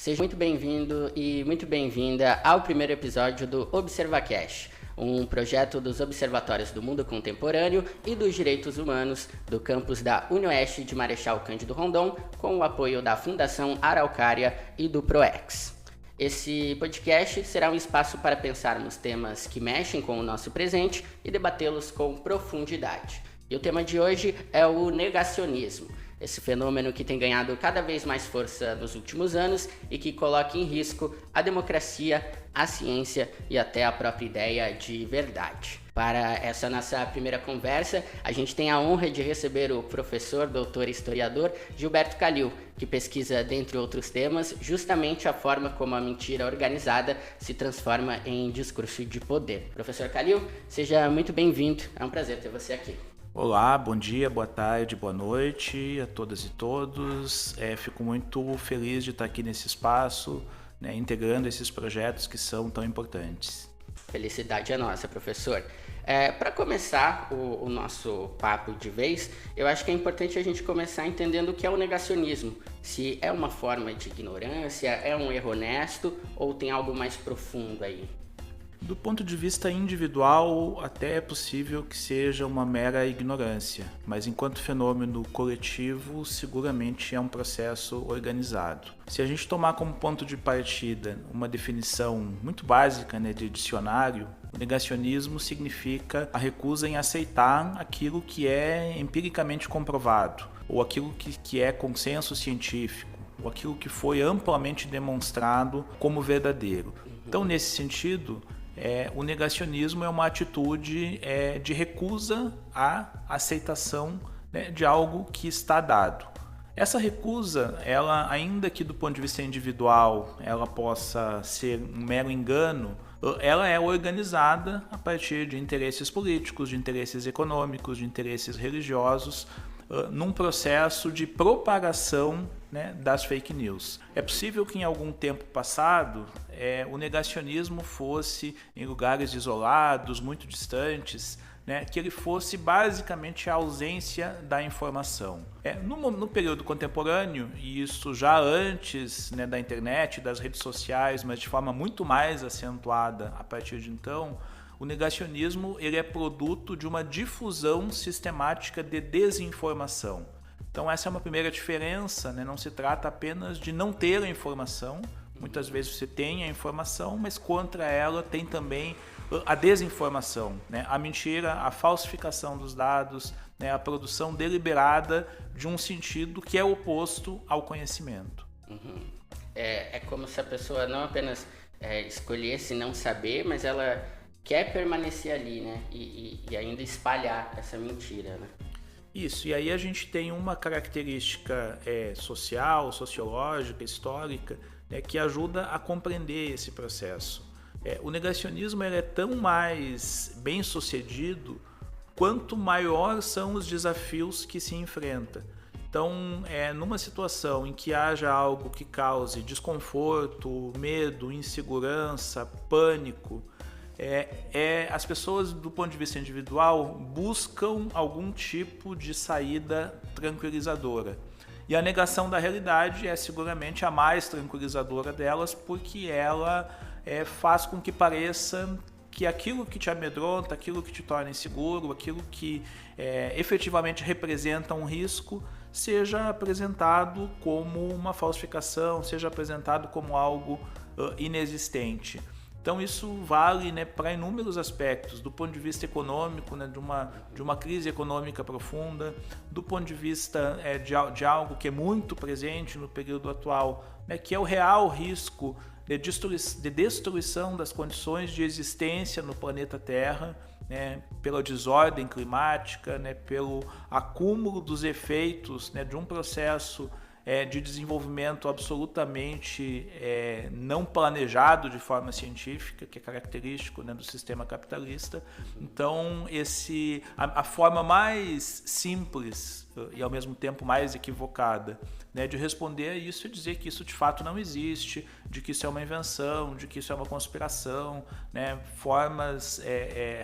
Seja muito bem-vindo e muito bem-vinda ao primeiro episódio do ObservaCast, um projeto dos Observatórios do Mundo Contemporâneo e dos Direitos Humanos do campus da UniOeste de Marechal Cândido Rondon, com o apoio da Fundação Araucária e do PROEX. Esse podcast será um espaço para pensarmos temas que mexem com o nosso presente e debatê-los com profundidade. E o tema de hoje é o negacionismo, esse fenômeno que tem ganhado cada vez mais força nos últimos anos e que coloca em risco a democracia, a ciência e até a própria ideia de verdade. Para essa nossa primeira conversa, a gente tem a honra de receber o professor, doutor e historiador Gilberto Calil, que pesquisa, dentre outros temas, justamente a forma como a mentira organizada se transforma em discurso de poder. Professor Calil, seja muito bem-vindo, é um prazer ter você aqui. Olá, bom dia, boa tarde, boa noite a todas e todos. Fico muito feliz de estar aqui nesse espaço, integrando esses projetos que são tão importantes. Felicidade é nossa, professor. Para começar o nosso papo de vez, eu acho que é importante a gente começar entendendo o que é o negacionismo. Se é uma forma de ignorância, é um erro honesto ou tem algo mais profundo aí? Do ponto de vista individual, até é possível que seja uma mera ignorância, mas enquanto fenômeno coletivo, seguramente é um processo organizado. Se a gente tomar como ponto de partida uma definição muito básica de dicionário, o negacionismo significa a recusa em aceitar aquilo que é empiricamente comprovado, ou aquilo que é consenso científico, ou aquilo que foi amplamente demonstrado como verdadeiro. Então, nesse sentido, o negacionismo é uma atitude de recusa à aceitação de algo que está dado. Essa recusa, ela, ainda que do ponto de vista individual ela possa ser um mero engano, ela é organizada a partir de interesses políticos, de interesses econômicos, de interesses religiosos, num processo de propagação das fake news. É possível que em algum tempo passado o negacionismo fosse em lugares isolados, muito distantes, que ele fosse basicamente a ausência da informação. No período contemporâneo, e isso já antes da internet, das redes sociais, mas de forma muito mais acentuada a partir de então, o negacionismo ele é produto de uma difusão sistemática de desinformação. Então essa é uma primeira diferença, não se trata apenas de não ter a informação, muitas vezes você tem a informação, mas contra ela tem também a desinformação, a mentira, a falsificação dos dados, a produção deliberada de um sentido que é oposto ao conhecimento. É como se a pessoa não apenas escolhesse não saber, mas ela quer permanecer ali, e ainda espalhar essa mentira, Isso, e aí a gente tem uma característica social, sociológica, histórica, que ajuda a compreender esse processo. O negacionismo ele é tão mais bem sucedido quanto maior são os desafios que se enfrenta. Então, numa situação em que haja algo que cause desconforto, medo, insegurança, pânico, as pessoas, do ponto de vista individual, buscam algum tipo de saída tranquilizadora. E a negação da realidade é seguramente a mais tranquilizadora delas, porque ela faz com que pareça que aquilo que te amedronta, aquilo que te torna inseguro, aquilo que efetivamente representa um risco, seja apresentado como uma falsificação, seja apresentado como algo inexistente. Então isso vale para inúmeros aspectos, do ponto de vista econômico, de uma crise econômica profunda, do ponto de vista de algo que é muito presente no período atual, que é o real risco de destruição das condições de existência no planeta Terra, pela desordem climática, pelo acúmulo dos efeitos de um processo de desenvolvimento absolutamente não planejado de forma científica, que é característico do sistema capitalista. Então, a forma mais simples e ao mesmo tempo mais equivocada, né, de responder a isso e dizer que isso de fato não existe, de que isso é uma invenção, de que isso é uma conspiração, né, formas,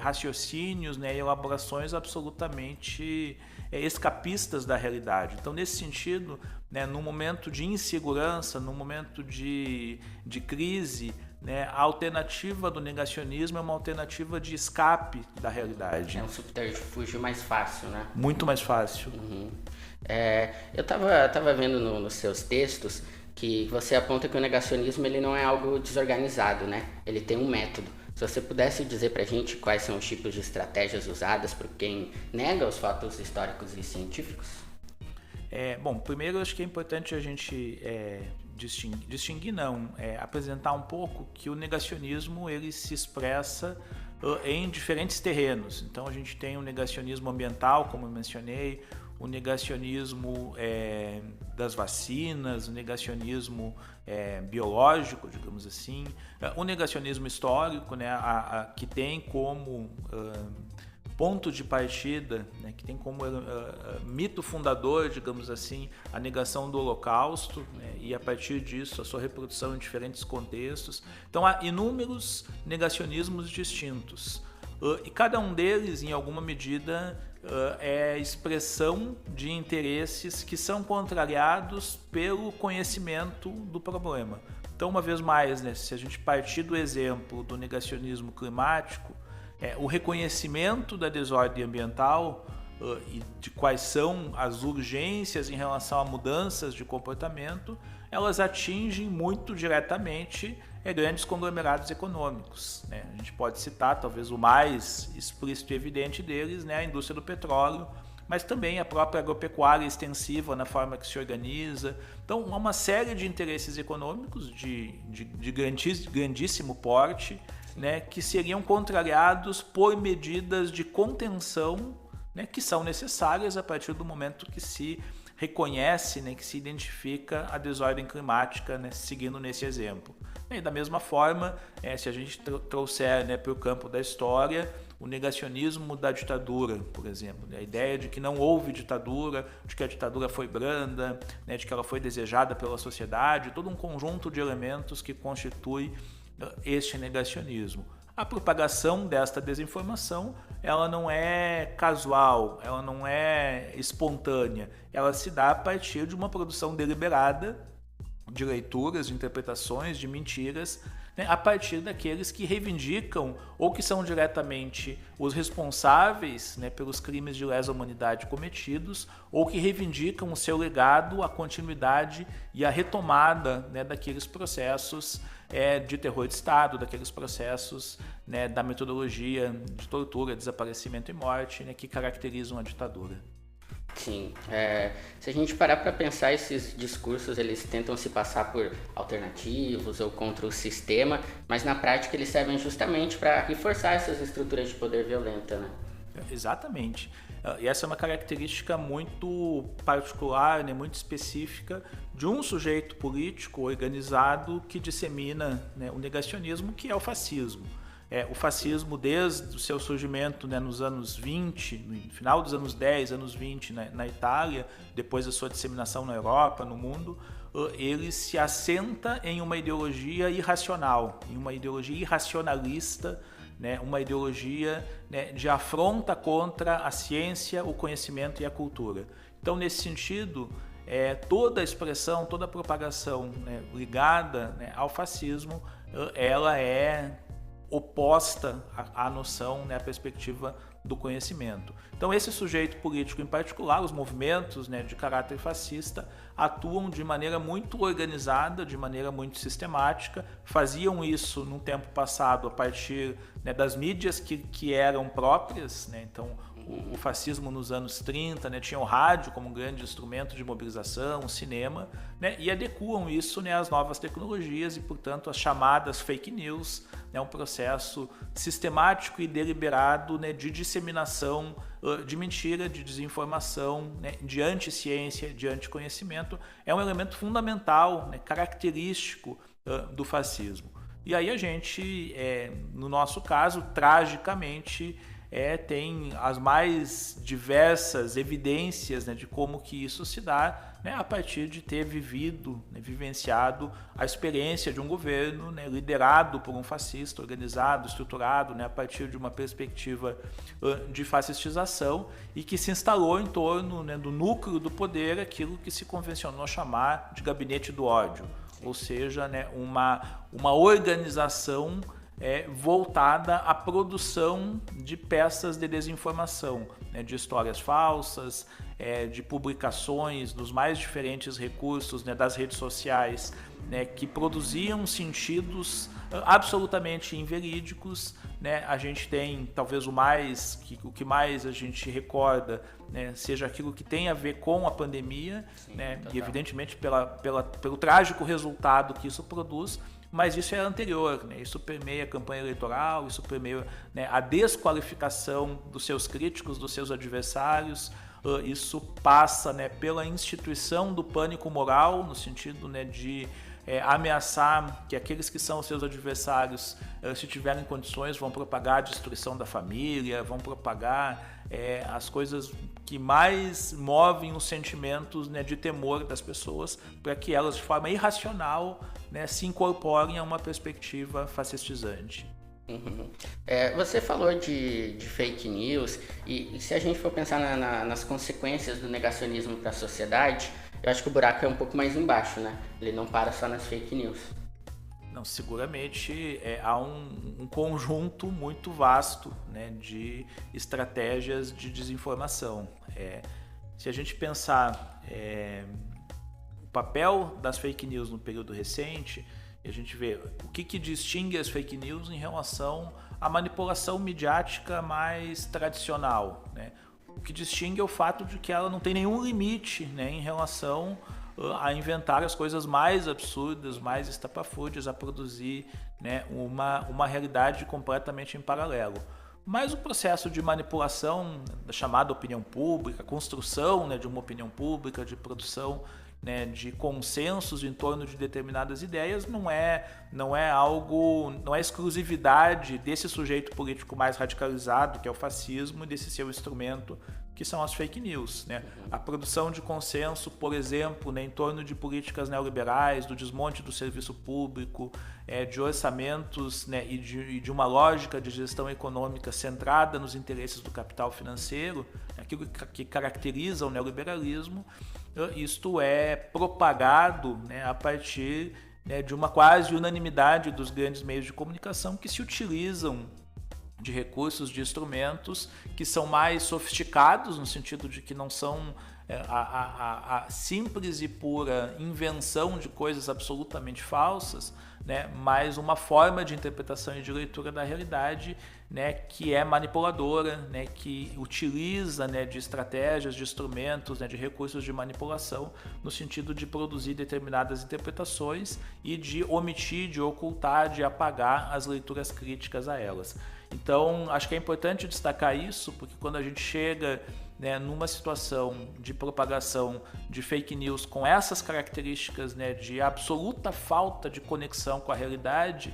raciocínios, né, elaborações absolutamente escapistas da realidade. Então, nesse sentido, né, num momento de insegurança, num momento de crise, né, a alternativa do negacionismo é uma alternativa de escape da realidade. É um subterfúgio mais fácil, né? Muito mais fácil. Uhum. Eu tava vendo nos seus textos que você aponta que o negacionismo ele não é algo desorganizado, né? Ele tem um método. Se você pudesse dizer pra gente quais são os tipos de estratégias usadas por quem nega os fatos históricos e científicos? Bom, primeiro eu acho que é importante a gente apresentar um pouco que o negacionismo ele se expressa em diferentes terrenos. Então a gente tem o negacionismo ambiental, como eu mencionei, o negacionismo das vacinas, o negacionismo biológico, digamos assim, o negacionismo histórico, né, que tem como ponto de partida, né, que tem como mito fundador, digamos assim, a negação do Holocausto, né, e a partir disso a sua reprodução em diferentes contextos. Então há inúmeros negacionismos distintos e cada um deles, em alguma medida, é expressão de interesses que são contrariados pelo conhecimento do problema. Então, uma vez mais, né, se a gente partir do exemplo do negacionismo climático, o reconhecimento da desordem ambiental e de quais são as urgências em relação a mudanças de comportamento, elas atingem muito diretamente grandes conglomerados econômicos, né? A gente pode citar talvez o mais explícito e evidente deles, né, a indústria do petróleo, mas também a própria agropecuária extensiva na forma que se organiza. Então, há uma série de interesses econômicos de grandíssimo porte, né, que seriam contrariados por medidas de contenção, né, que são necessárias a partir do momento que se reconhece, né, que se identifica a desordem climática, né, seguindo nesse exemplo. E da mesma forma, se a gente trouxer, né, para o campo da história, o negacionismo da ditadura, por exemplo, né, a ideia de que não houve ditadura, de que a ditadura foi branda, né, de que ela foi desejada pela sociedade, todo um conjunto de elementos que constitui este negacionismo. A propagação desta desinformação, ela não é casual, ela não é espontânea, ela se dá a partir de uma produção deliberada de leituras, de interpretações, de mentiras, né, a partir daqueles que reivindicam ou que são diretamente os responsáveis, né, pelos crimes de lesa humanidade cometidos ou que reivindicam o seu legado, a continuidade e a retomada, né, daqueles processos de terror de Estado, daqueles processos, né, da metodologia de tortura, desaparecimento e morte, né, que caracterizam a ditadura. Sim, se a gente parar para pensar, esses discursos eles tentam se passar por alternativos ou contra o sistema, mas na prática eles servem justamente para reforçar essas estruturas de poder violenta, né? Exatamente. E essa é uma característica muito particular, né, muito específica de um sujeito político organizado que dissemina, né, o negacionismo, que é o fascismo. O fascismo, desde o seu surgimento, né, nos anos 20, no final dos anos 10, anos 20, né, na Itália, depois da sua disseminação na Europa, no mundo, ele se assenta em uma ideologia irracional, em uma ideologia irracionalista, né, uma ideologia, né, de afronta contra a ciência, o conhecimento e a cultura. Então, nesse sentido, toda a expressão, toda a propagação, né, ligada, né, ao fascismo, ela é oposta à noção, né, à perspectiva do conhecimento. Então, esse sujeito político em particular, os movimentos, né, de caráter fascista, atuam de maneira muito organizada, de maneira muito sistemática, faziam isso no tempo passado a partir, né, das mídias que eram próprias, né? Então, o fascismo nos anos 30, né, tinha o rádio como um grande instrumento de mobilização, o cinema, né, e adequam isso, né, às novas tecnologias e, portanto, às chamadas fake news, né, um processo sistemático e deliberado, né, de disseminação de mentira, de desinformação, né, de anticiência, de anticonhecimento, é um elemento fundamental, né, característico do fascismo. E aí a gente, no nosso caso, tragicamente, tem as mais diversas evidências, né, de como que isso se dá, né, a partir de ter vivido, né, vivenciado a experiência de um governo, né, liderado por um fascista, organizado, estruturado, né, a partir de uma perspectiva de fascistização e que se instalou em torno, né, do núcleo do poder, aquilo que se convencionou chamar de gabinete do ódio, ou seja, né, uma organização voltada à produção de peças de desinformação, né, de histórias falsas, de publicações dos mais diferentes recursos, né, das redes sociais, né, que produziam sentidos absolutamente inverídicos, né? A gente tem talvez o que mais a gente recorda, né, seja aquilo que tem a ver com a pandemia, sim, né, e evidentemente pelo trágico resultado que isso produz. Mas isso é anterior, né? Isso permeia a campanha eleitoral, isso permeia, né, a desqualificação dos seus críticos, dos seus adversários, isso passa, né, pela instituição do pânico moral, no sentido, né, de ameaçar que aqueles que são seus adversários, se tiverem condições, vão propagar a destruição da família, vão propagar as coisas que mais movem os sentimentos, né, de temor das pessoas, para que elas, de forma irracional, né, se incorporem a uma perspectiva fascistizante. Uhum. Você falou de fake news e se a gente for pensar nas consequências do negacionismo para a sociedade, eu acho que o buraco é um pouco mais embaixo, né? Ele não para só nas fake news. Não, seguramente há um conjunto muito vasto, né, de estratégias de desinformação. Se a gente pensar o papel das fake news no período recente, a gente vê o que distingue as fake news em relação à manipulação midiática mais tradicional, né? O que distingue é o fato de que ela não tem nenhum limite, né, em relação a inventar as coisas mais absurdas, mais estapafúrdias, a produzir, né, uma realidade completamente em paralelo. Mas o processo de manipulação da chamada opinião pública, construção, né, de uma opinião pública, de produção, né, de consensos em torno de determinadas ideias, não é exclusividade desse sujeito político mais radicalizado, que é o fascismo, e desse seu instrumento, que são as fake news, né? A produção de consenso, por exemplo, né, em torno de políticas neoliberais, do desmonte do serviço público, de orçamentos, né, e de uma lógica de gestão econômica centrada nos interesses do capital financeiro, aquilo que caracteriza o neoliberalismo. Isto é propagado, né, a partir, né, de uma quase unanimidade dos grandes meios de comunicação que se utilizam de recursos, de instrumentos que são mais sofisticados, no sentido de que não são a simples e pura invenção de coisas absolutamente falsas, né, mas uma forma de interpretação e de leitura da realidade, né, que é manipuladora, né, que utiliza, né, de estratégias, de instrumentos, né, de recursos de manipulação no sentido de produzir determinadas interpretações e de omitir, de ocultar, de apagar as leituras críticas a elas. Então, acho que é importante destacar isso, porque quando a gente chega, né, numa situação de propagação de fake news com essas características, né, de absoluta falta de conexão com a realidade,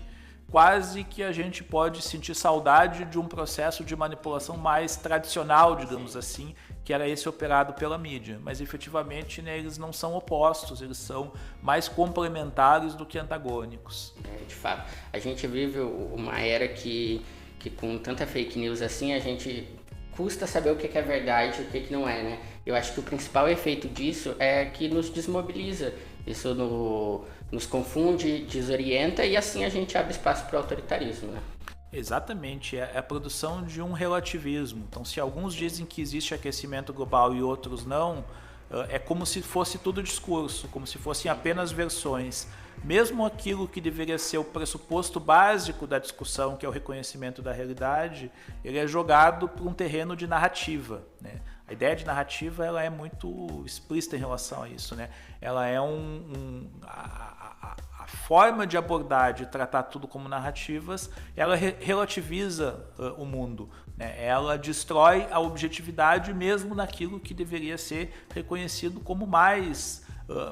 quase que a gente pode sentir saudade de um processo de manipulação mais tradicional, digamos assim, que era esse operado pela mídia. Mas efetivamente, né, eles não são opostos, eles são mais complementares do que antagônicos. De fato, a gente vive uma era que com tanta fake news assim, a gente custa saber o que é verdade e o que não é, né? Eu acho que o principal efeito disso é que nos desmobiliza. Isso nos confunde, desorienta e assim a gente abre espaço para o autoritarismo, né? Exatamente, é a produção de um relativismo. Então, se alguns dizem que existe aquecimento global e outros não, é como se fosse tudo discurso, como se fossem apenas versões. Mesmo aquilo que deveria ser o pressuposto básico da discussão, que é o reconhecimento da realidade, ele é jogado para um terreno de narrativa, né? A ideia de narrativa ela é muito explícita em relação a isso, né? Ela é a forma de abordar, de tratar tudo como narrativas, ela relativiza o mundo, né? Ela destrói a objetividade mesmo naquilo que deveria ser reconhecido como mais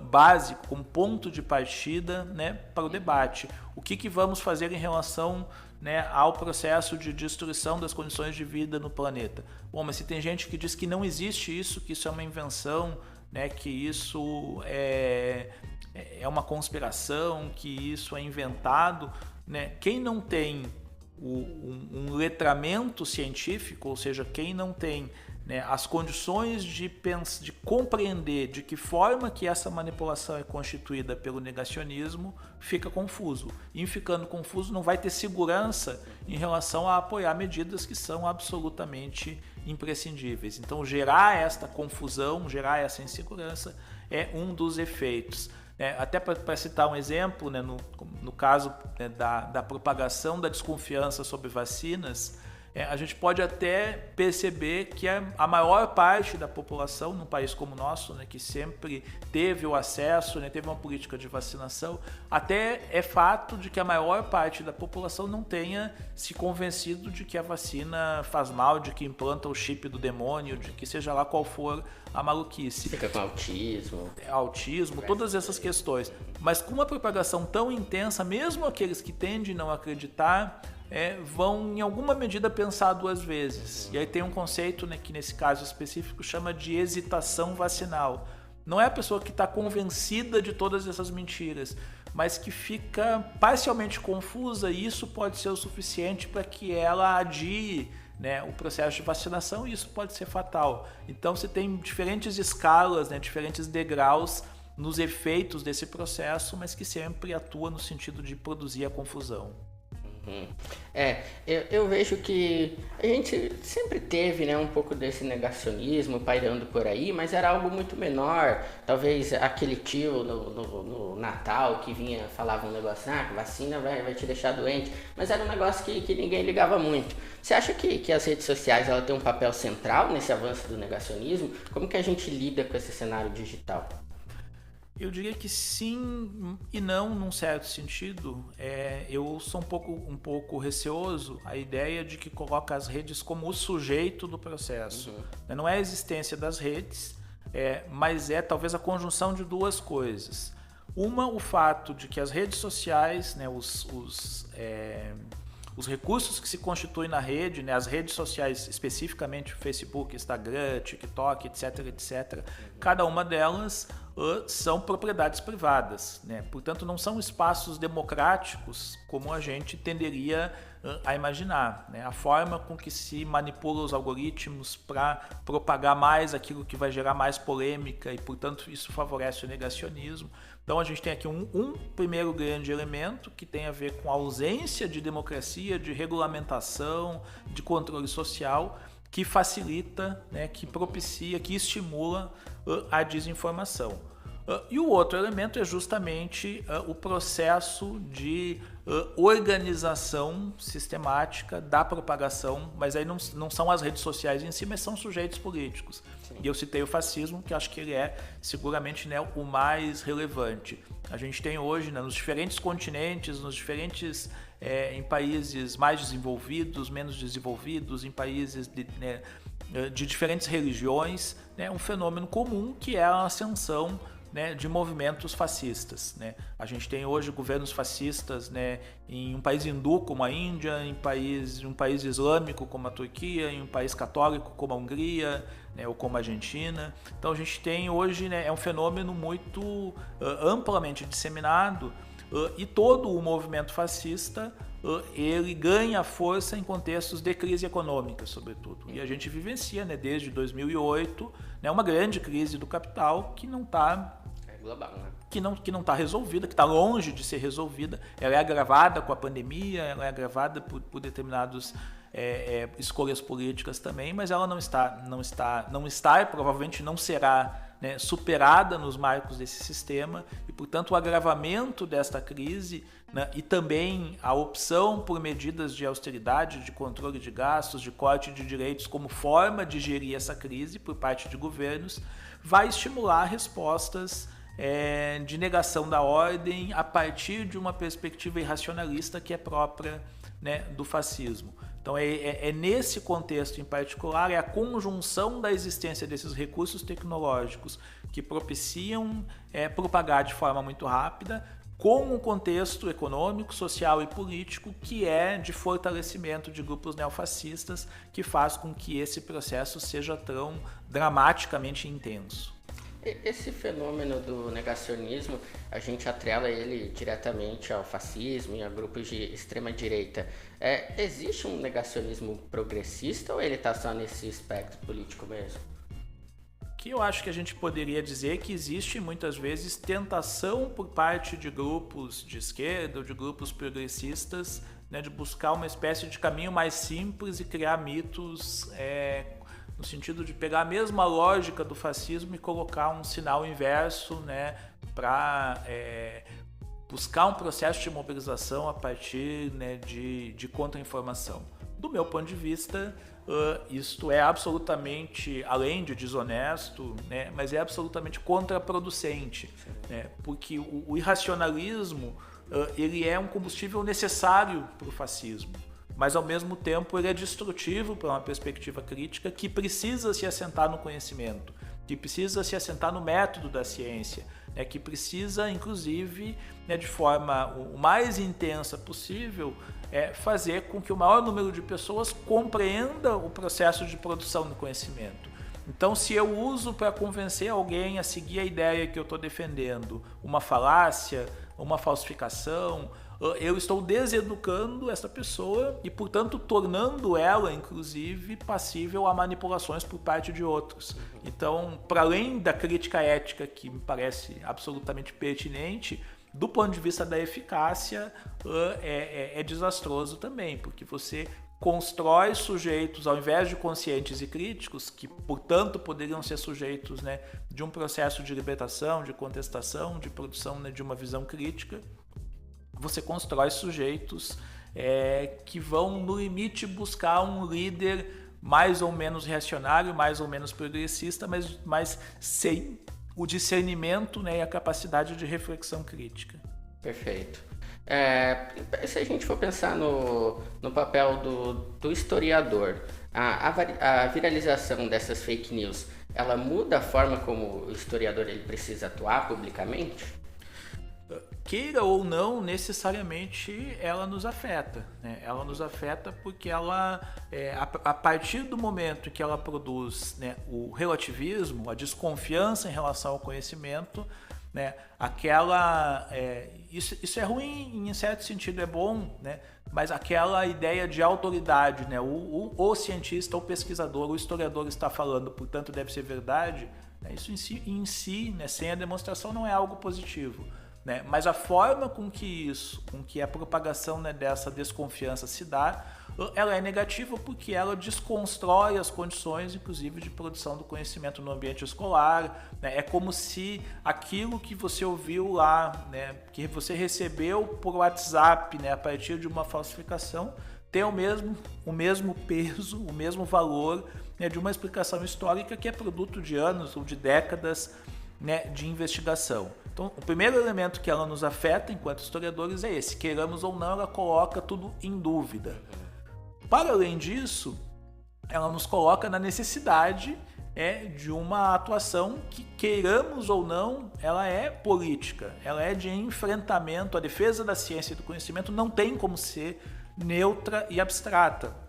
básico, como ponto de partida, né, para o debate. O que vamos fazer em relação, né, ao processo de destruição das condições de vida no planeta. Bom, mas se tem gente que diz que não existe isso, que isso é uma invenção, né, que isso é uma conspiração, que isso é inventado, né, quem não tem um letramento científico, ou seja, quem não tem, né, as condições de compreender de que forma que essa manipulação é constituída pelo negacionismo, fica confuso. E em ficando confuso, não vai ter segurança em relação a apoiar medidas que são absolutamente imprescindíveis. Então, gerar esta confusão, gerar essa insegurança é um dos efeitos. Até para citar um exemplo, né, no caso, né, da propagação da desconfiança sobre vacinas, a gente pode até perceber que a maior parte da população, num país como o nosso, né, que sempre teve o acesso, né, teve uma política de vacinação, até é fato de que a maior parte da população não tenha se convencido de que a vacina faz mal, de que implanta o chip do demônio, de que seja lá qual for a maluquice. Fica com autismo, todas essas questões. Mas com uma propagação tão intensa, mesmo aqueles que tendem a não acreditar, vão em alguma medida pensar duas vezes. E aí tem um conceito, né, que nesse caso específico chama de hesitação vacinal. Não é a pessoa que está convencida de todas essas mentiras, mas que fica parcialmente confusa, e isso pode ser o suficiente para que ela adie, né, o processo de vacinação, e isso pode ser fatal. Então você tem diferentes escalas, né, diferentes degraus nos efeitos desse processo, mas que sempre atua no sentido de produzir a confusão. Eu vejo que a gente sempre teve, né, um pouco desse negacionismo pairando por aí, mas era algo muito menor. Talvez aquele tio no Natal que falava um negócio, que vacina vai te deixar doente, mas era um negócio que ninguém ligava muito. Você acha que as redes sociais ela tem um papel central nesse avanço do negacionismo? Como que a gente lida com esse cenário digital? Eu diria que sim e não, num certo sentido. Eu sou um pouco receoso a ideia de que coloca as redes como o sujeito do processo. Não é a existência das redes, mas é talvez a conjunção de duas coisas. Uma, o fato de que as redes sociais, né, os recursos que se constituem na rede, né, as redes sociais, especificamente Facebook, Instagram, TikTok, etc., cada uma delas são propriedades privadas, né? Portanto, não são espaços democráticos como a gente tenderia a imaginar, né? A forma com que se manipula os algoritmos para propagar mais aquilo que vai gerar mais polêmica e, portanto, isso favorece o negacionismo. Então a gente tem aqui um primeiro grande elemento que tem a ver com a ausência de democracia, de regulamentação, de controle social, que facilita, né, que propicia, que estimula a desinformação. E o outro elemento é justamente o processo de organização sistemática da propagação, mas aí não são as redes sociais em si, mas são sujeitos políticos. Sim. E eu citei o fascismo, que acho que ele é seguramente, né, o mais relevante. A gente tem hoje, né, nos diferentes continentes, em países mais desenvolvidos, menos desenvolvidos, em países de diferentes religiões, né, um fenômeno comum que é a ascensão, né, de movimentos fascistas, né? A gente tem hoje governos fascistas, né, em um país hindu como a Índia, em um país islâmico como a Turquia, em um país católico como a Hungria, né, ou como a Argentina. Então a gente tem hoje, né, é um fenômeno muito amplamente disseminado, e todo o movimento fascista ele ganha força em contextos de crise econômica, sobretudo. E a gente vivencia, né, desde 2008, né, uma grande crise do capital que não está global, né? Que não está resolvida, que está longe de ser resolvida. Ela é agravada com a pandemia, ela é agravada por determinadas escolhas políticas também, mas ela não está e provavelmente não será, né, superada nos marcos desse sistema, e portanto o agravamento desta crise, né, e também a opção por medidas de austeridade, de controle de gastos, de corte de direitos como forma de gerir essa crise por parte de governos, vai estimular respostas de negação da ordem a partir de uma perspectiva irracionalista que é própria, né, do fascismo. Então nesse contexto em particular, é a conjunção da existência desses recursos tecnológicos que propiciam propagar de forma muito rápida, com um contexto econômico, social e político que é de fortalecimento de grupos neofascistas, que faz com que esse processo seja tão dramaticamente intenso. Esse fenômeno do negacionismo, a gente atrela ele diretamente ao fascismo e a grupos de extrema-direita. Existe um negacionismo progressista ou ele está só nesse espectro político mesmo? Que eu acho que a gente poderia dizer que existe muitas vezes tentação por parte de grupos de esquerda ou de grupos progressistas, né, de buscar uma espécie de caminho mais simples e criar mitos no sentido de pegar a mesma lógica do fascismo e colocar um sinal inverso, né, para buscar um processo de mobilização a partir, né, de contra-informação. Do meu ponto de vista, isto é absolutamente, além de desonesto, né, mas é absolutamente contraproducente, né, porque o irracionalismo ele é um combustível necessário para o fascismo, mas ao mesmo tempo ele é destrutivo para uma perspectiva crítica que precisa se assentar no conhecimento, que precisa se assentar no método da ciência, né, que precisa, inclusive, né, de forma o mais intensa possível, fazer com que o maior número de pessoas compreenda o processo de produção do conhecimento. Então, se eu uso para convencer alguém a seguir a ideia que eu estou defendendo uma falácia, uma falsificação, eu estou deseducando essa pessoa e, portanto, tornando ela, inclusive, passível a manipulações por parte de outros. Então, para além da crítica ética, que me parece absolutamente pertinente, do ponto de vista da eficácia, é desastroso também, porque você constrói sujeitos, ao invés de conscientes e críticos, que, portanto, poderiam ser sujeitos, né, de um processo de libertação, de contestação, de produção, né, de uma visão crítica. Você constrói sujeitos que vão, no limite, buscar um líder mais ou menos reacionário, mais ou menos progressista, mas sem o discernimento, né, e a capacidade de reflexão crítica. Perfeito. Se a gente for pensar no papel do historiador, a viralização dessas fake news, ela muda a forma como o historiador ele precisa atuar publicamente? Queira ou não, necessariamente ela nos afeta, né? Ela nos afeta porque ela, a partir do momento que ela produz, né, o relativismo, a desconfiança em relação ao conhecimento, né, isso é ruim, em certo sentido é bom, né, mas aquela ideia de autoridade, né, o cientista, o pesquisador, o historiador está falando, portanto deve ser verdade, né, isso em si, né, sem a demonstração não é algo positivo. Né? Mas a forma com que a propagação, né, dessa desconfiança se dá, ela é negativa porque ela desconstrói as condições, inclusive, de produção do conhecimento no ambiente escolar. Né? É como se aquilo que você ouviu lá, né, que você recebeu por WhatsApp, né, a partir de uma falsificação, tem o mesmo peso, o mesmo valor, né, de uma explicação histórica que é produto de anos ou de décadas, né, de investigação. Então, o primeiro elemento que ela nos afeta enquanto historiadores é esse, queiramos ou não, ela coloca tudo em dúvida. Para além disso, ela nos coloca na necessidade de uma atuação que, queiramos ou não, ela é política, ela é de enfrentamento. A defesa da ciência e do conhecimento não tem como ser neutra e abstrata.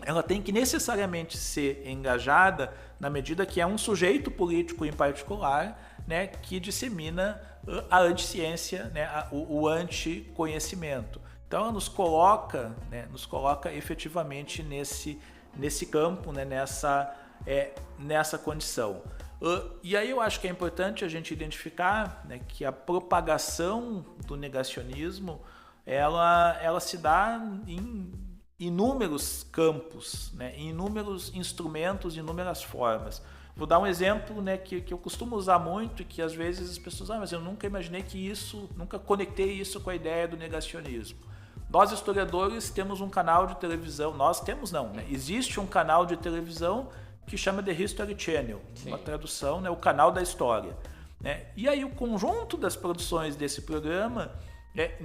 Ela tem que necessariamente ser engajada na medida que é um sujeito político em particular, né, que dissemina a anticiência, né, o anticonhecimento. Então ela nos coloca efetivamente nesse campo, né, nessa condição. E aí eu acho que é importante a gente identificar, né, que a propagação do negacionismo ela se dá em inúmeros campos, né, em inúmeros instrumentos, inúmeras formas. Vou dar um exemplo, né, que eu costumo usar muito e que às vezes as pessoas, mas eu nunca imaginei nunca conectei isso com a ideia do negacionismo. Nós, historiadores, temos um canal de televisão, existe um canal de televisão que chama The History Channel, Sim. Uma tradução, né, o canal da história. Né? E aí o conjunto das produções desse programa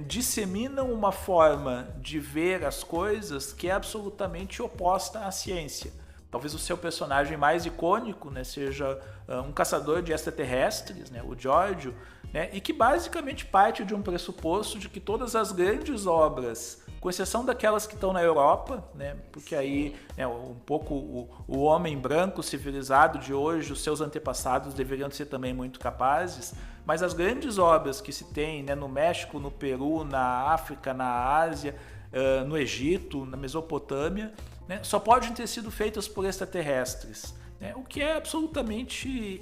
disseminam uma forma de ver as coisas que é absolutamente oposta à ciência. Talvez o seu personagem mais icônico, né, seja um caçador de extraterrestres, né, o Giorgio, né, e que basicamente parte de um pressuposto de que todas as grandes obras, com exceção daquelas que estão na Europa, né, porque aí um pouco o homem branco civilizado de hoje, os seus antepassados deveriam ser também muito capazes, mas as grandes obras que se tem, né, no México, no Peru, na África, na Ásia, no Egito, na Mesopotâmia, né, só podem ter sido feitas por extraterrestres, né, o que é absolutamente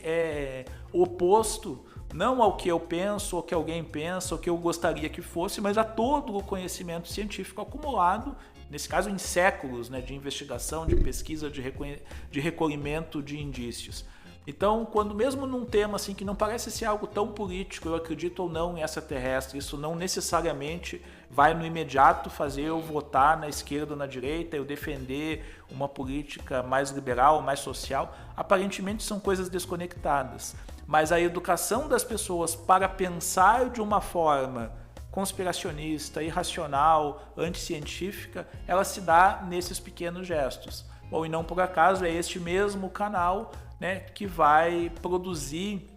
oposto não ao que eu penso, ou que alguém pensa, ou que eu gostaria que fosse, mas a todo o conhecimento científico acumulado, nesse caso em séculos, né, de investigação, de pesquisa, de recolhimento de indícios. Então, quando mesmo num tema assim que não parece ser algo tão político, eu acredito ou não em extraterrestre, isso não necessariamente vai no imediato fazer eu votar na esquerda ou na direita, eu defender uma política mais liberal, mais social, aparentemente são coisas desconectadas. Mas a educação das pessoas para pensar de uma forma conspiracionista, irracional, anticientífica, ela se dá nesses pequenos gestos. Bom, e não por acaso é este mesmo canal, né, que vai produzir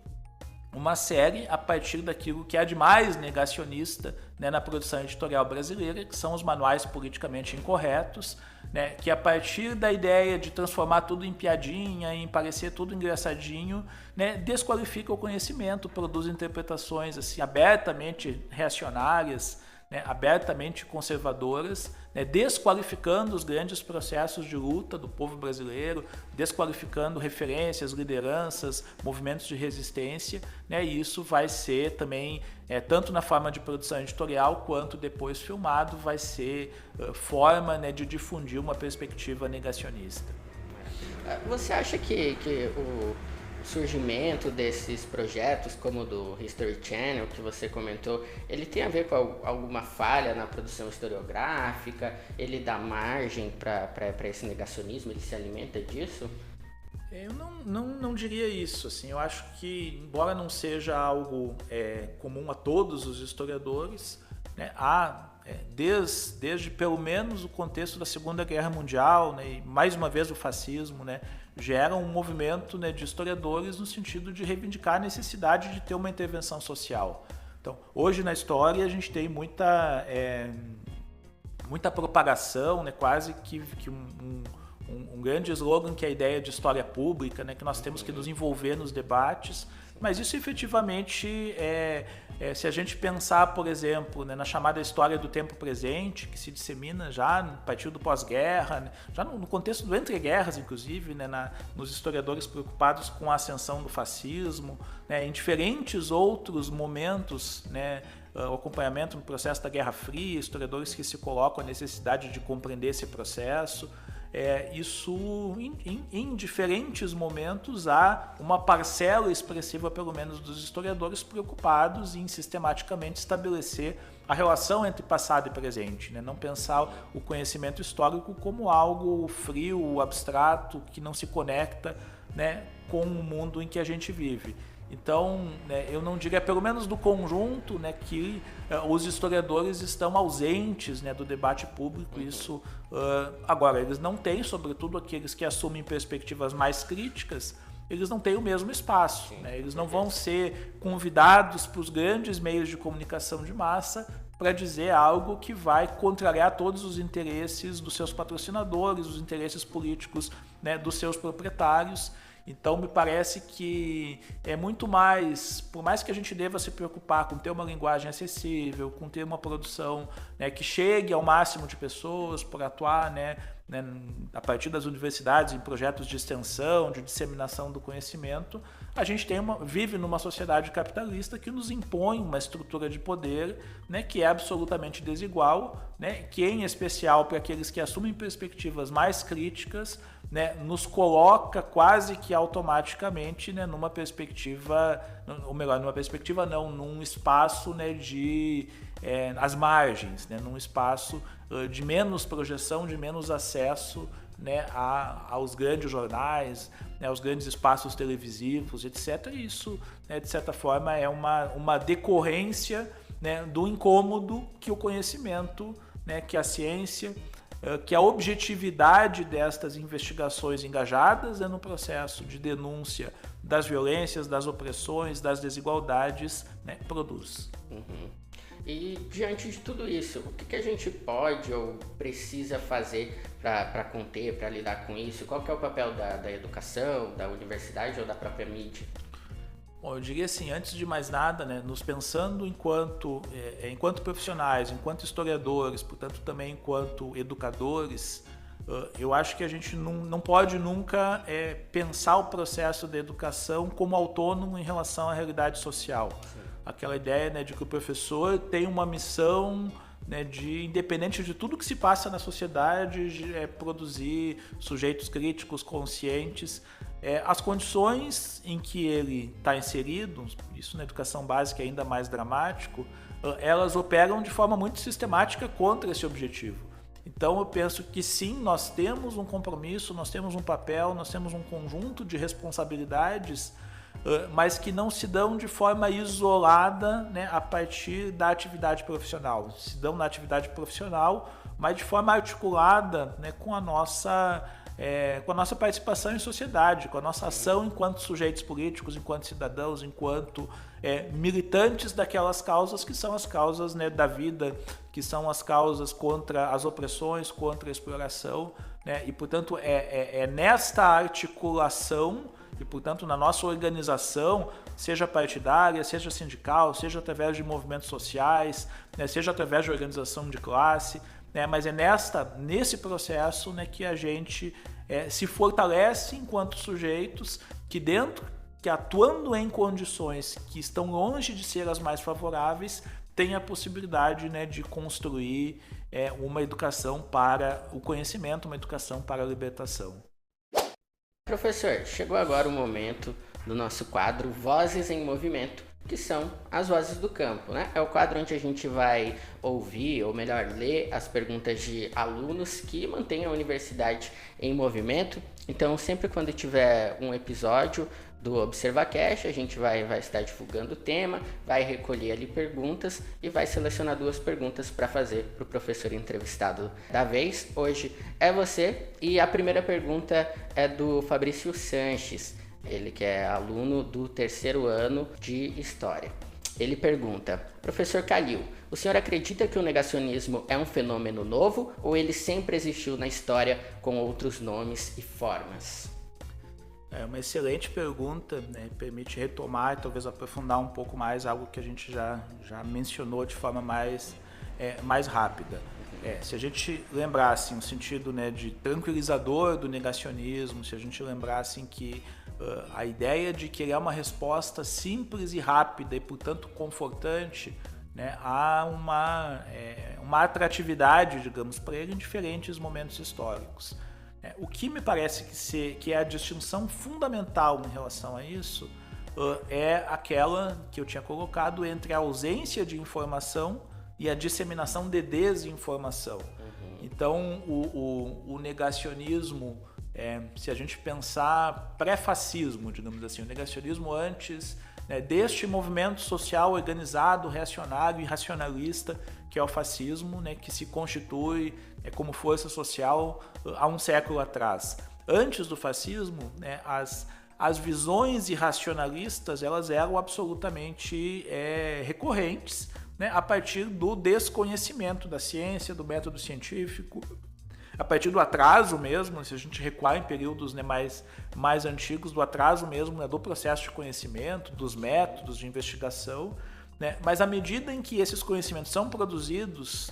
uma série a partir daquilo que há de mais negacionista, né, na produção editorial brasileira, que são os manuais politicamente incorretos, né, que a partir da ideia de transformar tudo em piadinha, em parecer tudo engraçadinho, né, desqualifica o conhecimento, produz interpretações assim, abertamente reacionárias, né, abertamente conservadoras, né, desqualificando os grandes processos de luta do povo brasileiro, desqualificando referências, lideranças, movimentos de resistência, né, e isso vai ser também, tanto na forma de produção editorial, quanto depois filmado, vai ser forma, né, de difundir uma perspectiva negacionista. Você acha que o surgimento desses projetos, como o do History Channel, que você comentou, ele tem a ver com alguma falha na produção historiográfica? Ele dá margem para esse negacionismo? Ele se alimenta disso? Eu não diria isso. Assim, eu acho que, embora não seja algo comum a todos os historiadores, né, há, desde pelo menos o contexto da Segunda Guerra Mundial, né, e mais uma vez o fascismo, né, gera um movimento, né, de historiadores no sentido de reivindicar a necessidade de ter uma intervenção social. Então, hoje na história a gente tem muita propagação, né, quase que um grande slogan que é a ideia de história pública, né, que nós temos que nos envolver nos debates, mas isso efetivamente se a gente pensar, por exemplo, né, na chamada história do tempo presente, que se dissemina já a partir do pós-guerra, né, já no contexto do entre-guerras, inclusive, né, nos historiadores preocupados com a ascensão do fascismo, né, em diferentes outros momentos, né, o acompanhamento no processo da Guerra Fria, historiadores que se colocam a necessidade de compreender esse processo. Isso em diferentes momentos há uma parcela expressiva, pelo menos, dos historiadores preocupados em sistematicamente estabelecer a relação entre passado e presente, né? Não pensar o conhecimento histórico como algo frio, abstrato, que não se conecta, né, com o mundo em que a gente vive. Então, né, eu não diria, pelo menos do conjunto, né, que os historiadores estão ausentes, né, do debate público. Isso, agora, eles não têm, sobretudo aqueles que assumem perspectivas mais críticas, eles não têm o mesmo espaço. Né? Eles não vão ser convidados para os grandes meios de comunicação de massa para dizer algo que vai contrariar todos os interesses dos seus patrocinadores, os interesses políticos, né, dos seus proprietários. Então, me parece que é muito mais, por mais que a gente deva se preocupar com ter uma linguagem acessível, com ter uma produção, né, que chegue ao máximo de pessoas, por atuar, né, a partir das universidades em projetos de extensão, de disseminação do conhecimento, a gente vive numa sociedade capitalista que nos impõe uma estrutura de poder, né, que é absolutamente desigual, né, que em especial para aqueles que assumem perspectivas mais críticas, né, nos coloca quase que automaticamente, né, numa perspectiva, ou melhor, num espaço, né, de às margens, né, num espaço de menos projeção, de menos acesso, né, aos grandes jornais, né, aos grandes espaços televisivos, etc. E isso, né, de certa forma, é uma decorrência, né, do incômodo que o conhecimento, né, que a ciência, que a objetividade destas investigações engajadas no processo de denúncia das violências, das opressões, das desigualdades, né, produz. Uhum. E diante de tudo isso, o que a gente pode ou precisa fazer para conter, para lidar com isso? Qual que é o papel da educação, da universidade ou da própria mídia? Bom, eu diria assim, antes de mais nada, né, nos pensando enquanto profissionais, enquanto historiadores, portanto também enquanto educadores, eu acho que a gente não pode nunca pensar o processo da educação como autônomo em relação à realidade social. Sim. Aquela ideia, né, de que o professor tem uma missão, né, de, independente de tudo que se passa na sociedade, produzir sujeitos críticos, conscientes. As condições em que ele está inserido, isso na educação básica é ainda mais dramático, elas operam de forma muito sistemática contra esse objetivo. Então eu penso que sim, nós temos um compromisso, nós temos um papel, nós temos um conjunto de responsabilidades, mas que não se dão de forma isolada, né, a partir da atividade profissional. Se dão na atividade profissional, mas de forma articulada, né, com a nossa participação em sociedade, com a nossa ação enquanto sujeitos políticos, enquanto cidadãos, enquanto militantes daquelas causas que são as causas, né, da vida, que são as causas contra as opressões, contra a exploração, né, e portanto nesta articulação e portanto na nossa organização, seja partidária, seja sindical, seja através de movimentos sociais, né, seja através de organização de classe, né, mas nesse processo, né, que a gente se fortalece enquanto sujeitos que atuando em condições que estão longe de ser as mais favoráveis, tem a possibilidade, né, de construir uma educação para o conhecimento, uma educação para a libertação. Professor, chegou agora o momento do nosso quadro Vozes em Movimento, que são as vozes do campo, né? É o quadro onde a gente vai ouvir, ou melhor, ler as perguntas de alunos que mantêm a universidade em movimento. Então, sempre quando tiver um episódio do ObservaCast, a gente vai estar divulgando o tema, vai recolher ali perguntas e vai selecionar 2 perguntas para fazer para o professor entrevistado da vez. Hoje é você, e a primeira pergunta é do Fabrício Sanches, ele que é aluno do 3º ano de História. Ele pergunta: professor Calil, o senhor acredita que o negacionismo é um fenômeno novo ou ele sempre existiu na história com outros nomes e formas? É uma excelente pergunta, né? Permite retomar e talvez aprofundar um pouco mais algo que a gente já mencionou de forma mais rápida. Se a gente lembrar assim, o sentido, né, de tranquilizador do negacionismo, se a gente lembrar assim, que a ideia de que ele é uma resposta simples e rápida e, portanto, confortante, né, há uma atratividade, digamos, para ele em diferentes momentos históricos. O que me parece que é a distinção fundamental em relação a isso é aquela que eu tinha colocado entre a ausência de informação e a disseminação de desinformação. Uhum. Então, o negacionismo, se a gente pensar pré-fascismo, digamos assim, o negacionismo antes, né, deste movimento social organizado, reacionário e racionalista, que é o fascismo, né, que se constitui como força social há um século atrás. Antes do fascismo, né, as visões irracionalistas elas eram absolutamente recorrentes, né, a partir do desconhecimento da ciência, do método científico, a partir do atraso mesmo, se a gente recuar em períodos, né, mais antigos, do atraso mesmo, né, do processo de conhecimento, dos métodos de investigação, né, mas à medida em que esses conhecimentos são produzidos,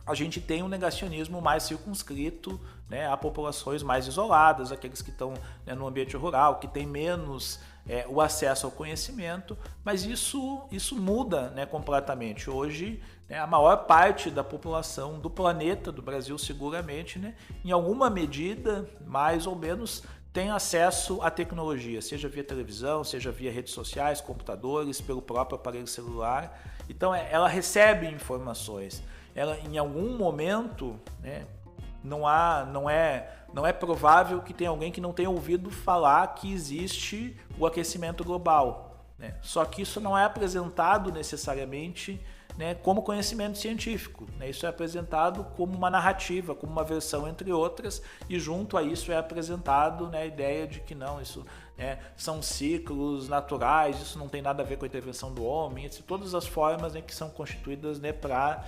a gente tem um negacionismo mais circunscrito, né, a populações mais isoladas, aqueles que estão, né, no ambiente rural, que têm menos o acesso ao conhecimento, mas isso muda, né, completamente. Hoje, né, a maior parte da população do planeta, do Brasil seguramente, né, em alguma medida, mais ou menos, tem acesso à tecnologia, seja via televisão, seja via redes sociais, computadores, pelo próprio aparelho celular. Então ela recebe informações. Ela, em algum momento, né, não é provável que tenha alguém que não tenha ouvido falar que existe o aquecimento global, né? Só que isso não é apresentado necessariamente né, como conhecimento científico. Né? Isso é apresentado como uma narrativa, como uma versão entre outras, e junto a isso é apresentado, né, a ideia de que não, isso são ciclos naturais, isso não tem nada a ver com a intervenção do homem, todas as formas, né, que são constituídas, né, para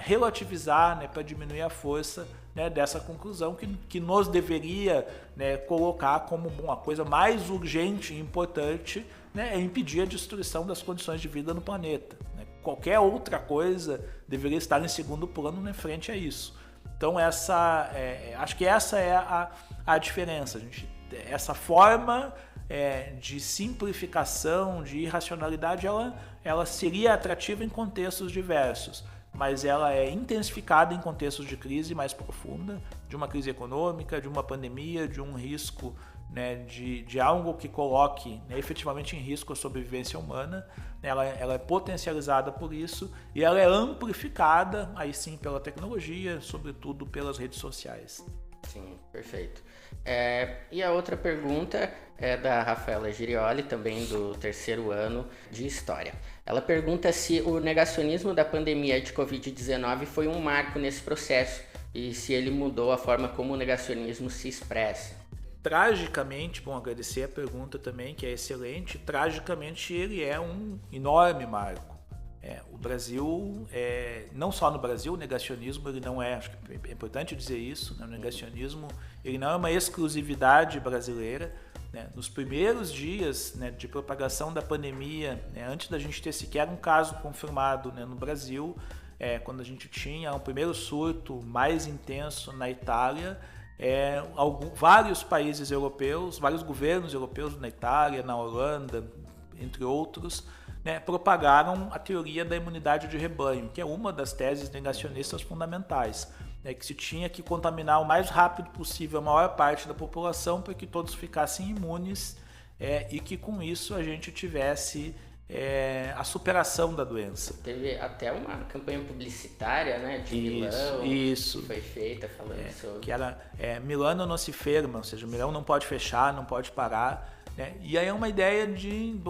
relativizar, né, para diminuir a força, né, dessa conclusão que nos deveria, né, colocar como a coisa mais urgente e importante, né, é impedir a destruição das condições de vida no planeta. Né? Qualquer outra coisa deveria estar em segundo plano, né, frente a isso. Então acho que essa é a diferença. Essa forma de simplificação, de irracionalidade, ela seria atrativa em contextos diversos, mas ela é intensificada em contextos de crise mais profunda, de uma crise econômica, de uma pandemia, de um risco, né, de algo que coloque, né, efetivamente em risco a sobrevivência humana. Ela é potencializada por isso e ela é amplificada, aí sim, pela tecnologia, sobretudo pelas redes sociais. Sim, perfeito. E a outra pergunta é da Rafaela Girioli, também do terceiro ano de História. Ela pergunta se o negacionismo da pandemia de Covid-19 foi um marco nesse processo e se ele mudou a forma como o negacionismo se expressa. Tragicamente, bom, agradecer a pergunta também, que é excelente, tragicamente ele é um enorme marco. O Brasil, não só no Brasil, o negacionismo ele não acho que é importante dizer isso, né? O negacionismo ele não é uma exclusividade brasileira. Né? Nos primeiros dias, né, de propagação da pandemia, né, antes da gente ter sequer um caso confirmado, né, no Brasil, quando a gente tinha um primeiro surto mais intenso na Itália, vários países europeus, vários governos europeus na Itália, na Holanda, entre outros, né, propagaram a teoria da imunidade de rebanho, que é uma das teses negacionistas fundamentais, né, que se tinha que contaminar o mais rápido possível a maior parte da população para que todos ficassem imunes e que com isso a gente tivesse a superação da doença. Teve até uma campanha publicitária, né, de Milão, isso. Que foi feita falando sobre... Que era Milano non si ferma, ou seja, Milão não pode fechar, não pode parar. Né? E aí é uma ideia de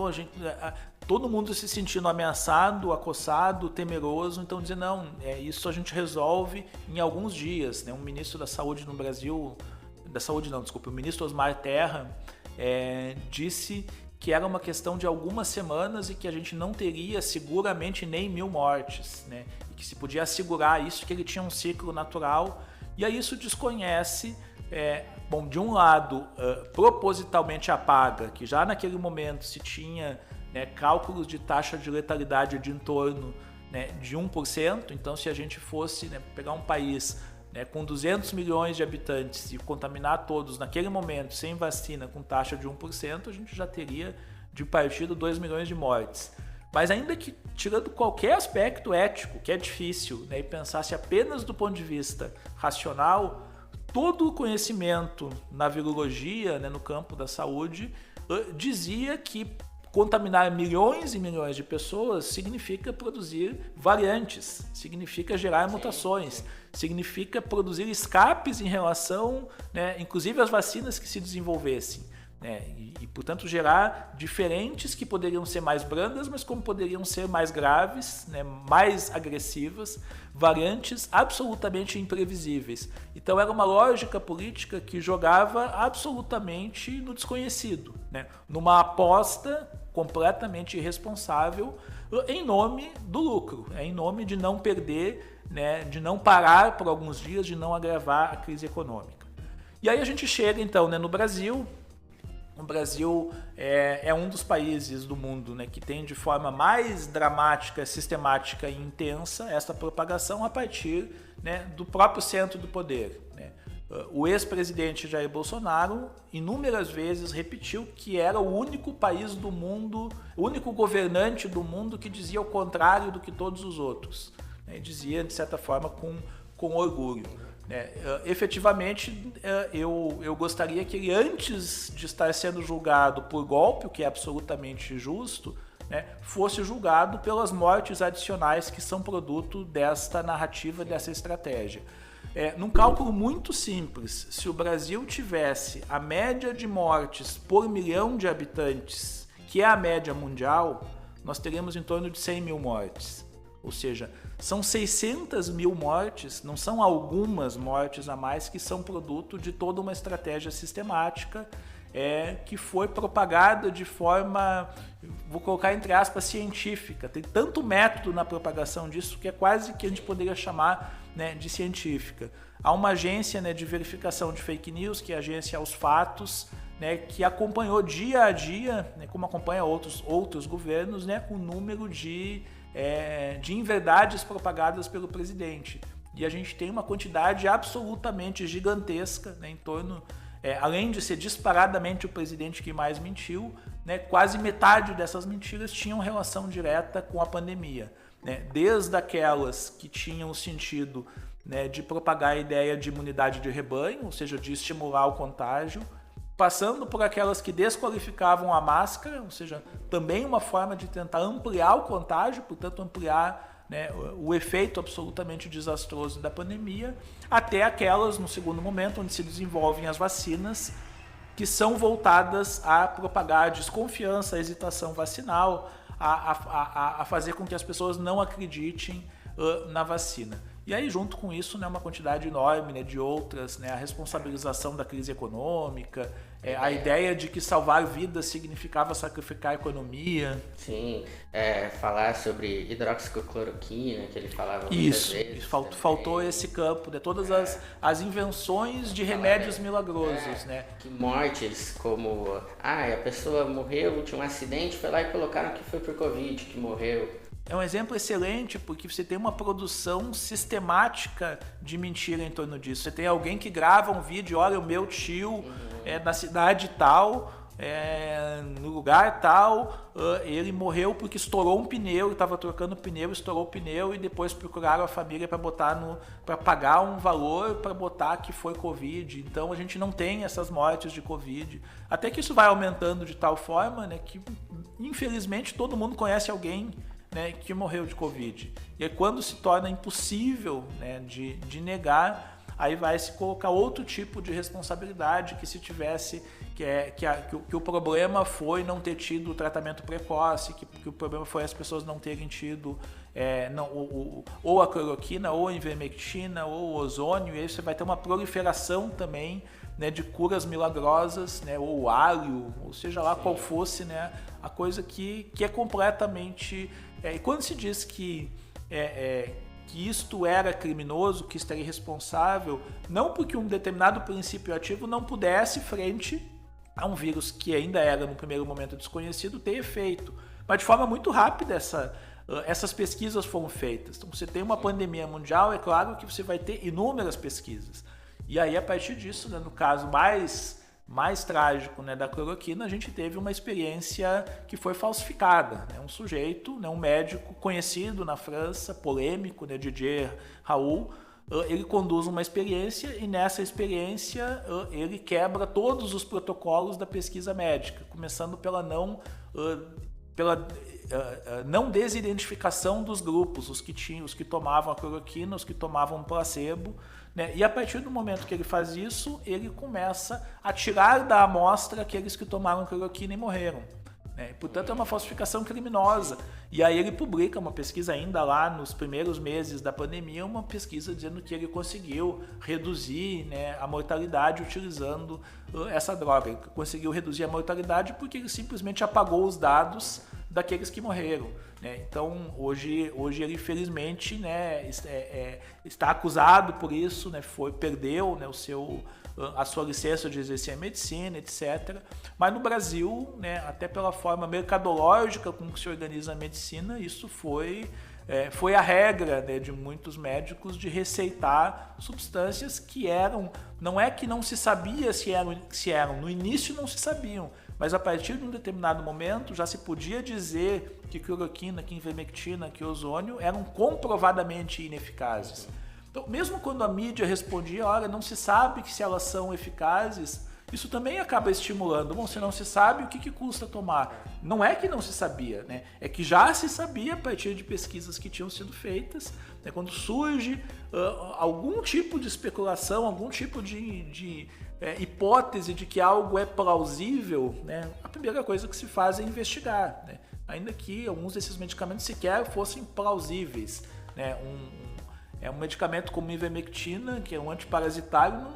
todo mundo se sentindo ameaçado, acossado, temeroso, então dizer não, isso a gente resolve em alguns dias. Né? Um ministro da Saúde no Brasil, o ministro Osmar Terra disse que era uma questão de algumas semanas e que a gente não teria seguramente nem 1.000 mortes, né? E que se podia assegurar isso, que ele tinha um ciclo natural. E aí isso desconhece, de um lado, propositalmente apaga, que já naquele momento se tinha, né, cálculos de taxa de letalidade de em torno, né, de 1%. Então, se a gente fosse, né, pegar um país, né, com 200 milhões de habitantes e contaminar todos naquele momento sem vacina com taxa de 1%, a gente já teria de partida 2 milhões de mortes. Mas ainda que, tirando qualquer aspecto ético, que é difícil, né, e pensasse apenas do ponto de vista racional, todo o conhecimento na virologia, né, no campo da saúde, dizia que contaminar milhões e milhões de pessoas significa produzir variantes, significa gerar mutações, significa produzir escapes em relação, né, inclusive às vacinas que se desenvolvessem. Né, e, portanto, gerar diferentes que poderiam ser mais brandas, mas como poderiam ser mais graves, né, mais agressivas, variantes absolutamente imprevisíveis. Então era uma lógica política que jogava absolutamente no desconhecido, né, numa aposta completamente irresponsável em nome do lucro, em nome de não perder, né, de não parar por alguns dias, de não agravar a crise econômica. E aí a gente chega então, né, no Brasil. O Brasil é um dos países do mundo, né, que tem de forma mais dramática, sistemática e intensa essa propagação a partir, né, do próprio centro do poder. Né. O ex-presidente Jair Bolsonaro inúmeras vezes repetiu que era o único país do mundo, o único governante do mundo que dizia o contrário do que todos os outros. Né, dizia, de certa forma, com orgulho. Efetivamente, eu gostaria que ele, antes de estar sendo julgado por golpe, o que é absolutamente justo, né, fosse julgado pelas mortes adicionais que são produto desta narrativa, dessa estratégia. Num cálculo muito simples, se o Brasil tivesse a média de mortes por milhão de habitantes, que é a média mundial, nós teríamos em torno de 100 mil mortes. Ou seja, são 600 mil mortes, não são algumas mortes a mais, que são produto de toda uma estratégia sistemática que foi propagada de forma, vou colocar entre aspas, científica. Tem tanto método na propagação disso que é quase que a gente poderia chamar, né, de científica. Há uma agência, né, de verificação de fake news, que é a agência Aos Fatos, né, que acompanhou dia a dia, né, como acompanha outros governos, né, o número de inverdades propagadas pelo presidente. E a gente tem uma quantidade absolutamente gigantesca, né, em torno, além de ser disparadamente o presidente que mais mentiu, né, quase metade dessas mentiras tinham relação direta com a pandemia, né, desde aquelas que tinham o sentido, né, de propagar a ideia de imunidade de rebanho, ou seja, de estimular o contágio, passando por aquelas que desqualificavam a máscara, ou seja, também uma forma de tentar ampliar o contágio, portanto ampliar, né, o efeito absolutamente desastroso da pandemia, até aquelas, no segundo momento, onde se desenvolvem as vacinas, que são voltadas a propagar a desconfiança, a hesitação vacinal, a fazer com que as pessoas não acreditem na vacina. E aí, junto com isso, né, uma quantidade enorme, né, de outras, né, a responsabilização da crise econômica, a ideia de que salvar vidas significava sacrificar a economia. Sim, falar sobre hidroxicloroquina, que ele falava muitas vezes. Faltou esse campo, né, todas as invenções de remédios milagrosos. Né? Que mortes como, a pessoa morreu, tinha um acidente, foi lá e colocaram que foi por Covid que morreu. É um exemplo excelente, porque você tem uma produção sistemática de mentira em torno disso. Você tem alguém que grava um vídeo, olha, o meu tio na cidade tal, no lugar tal, ele morreu porque estourou um pneu, ele estava trocando o pneu, estourou o pneu, e depois procuraram a família para pagar um valor para botar que foi Covid. Então a gente não tem essas mortes de Covid. Até que isso vai aumentando de tal forma, né, que infelizmente todo mundo conhece alguém, né, que morreu de Covid. E aí, quando se torna impossível, né, de negar, aí vai se colocar outro tipo de responsabilidade, que se tivesse, que o problema foi não ter tido o tratamento precoce, que o problema foi as pessoas não terem tido ou a cloroquina, ou a ivermectina, ou o ozônio, e aí você vai ter uma proliferação também, né, de curas milagrosas, né, ou alho, ou seja lá qual fosse, né, a coisa que é completamente... e quando se diz que isto era criminoso, que estaria responsável, não porque um determinado princípio ativo não pudesse, frente a um vírus que ainda era no primeiro momento desconhecido, ter efeito, mas de forma muito rápida essas pesquisas foram feitas. Então, você tem uma pandemia mundial, é claro que você vai ter inúmeras pesquisas. E aí, a partir disso, né, no caso mais trágico, né, da cloroquina, a gente teve uma experiência que foi falsificada. Né? Um sujeito, né, um médico conhecido na França, polêmico, né, Didier Raoult, ele conduz uma experiência e nessa experiência ele quebra todos os protocolos da pesquisa médica, começando pela não desidentificação dos grupos, os que tomavam a cloroquina, os que tomavam placebo, né? E a partir do momento que ele faz isso, ele começa a tirar da amostra aqueles que tomaram cloroquina e morreram. Né? Portanto, é uma falsificação criminosa. E aí ele publica uma pesquisa ainda lá nos primeiros meses da pandemia, uma pesquisa dizendo que ele conseguiu reduzir, né, a mortalidade utilizando essa droga. Ele conseguiu reduzir a mortalidade porque ele simplesmente apagou os dados daqueles que morreram. Né? Então, hoje ele infelizmente, né, está acusado por isso, né, perdeu, né, a sua licença de exercer a medicina, etc. Mas no Brasil, né, até pela forma mercadológica com que se organiza a medicina, isso foi a regra, né, de muitos médicos de receitar substâncias que não é que não se sabia se eram, no início não se sabiam, mas a partir de um determinado momento já se podia dizer que cloroquina, que ivermectina, que ozônio eram comprovadamente ineficazes. Então, mesmo quando a mídia respondia, olha, não se sabe se elas são eficazes, isso também acaba estimulando. Bom, se não se sabe, o que custa tomar? Não é que não se sabia, né? É que já se sabia a partir de pesquisas que tinham sido feitas. Né? Quando surge algum tipo de especulação, algum tipo de hipótese de que algo é plausível, né? A primeira coisa que se faz é investigar. Né? ainda que alguns desses medicamentos sequer fossem plausíveis, né? Um medicamento como ivermectina, que é um antiparasitário,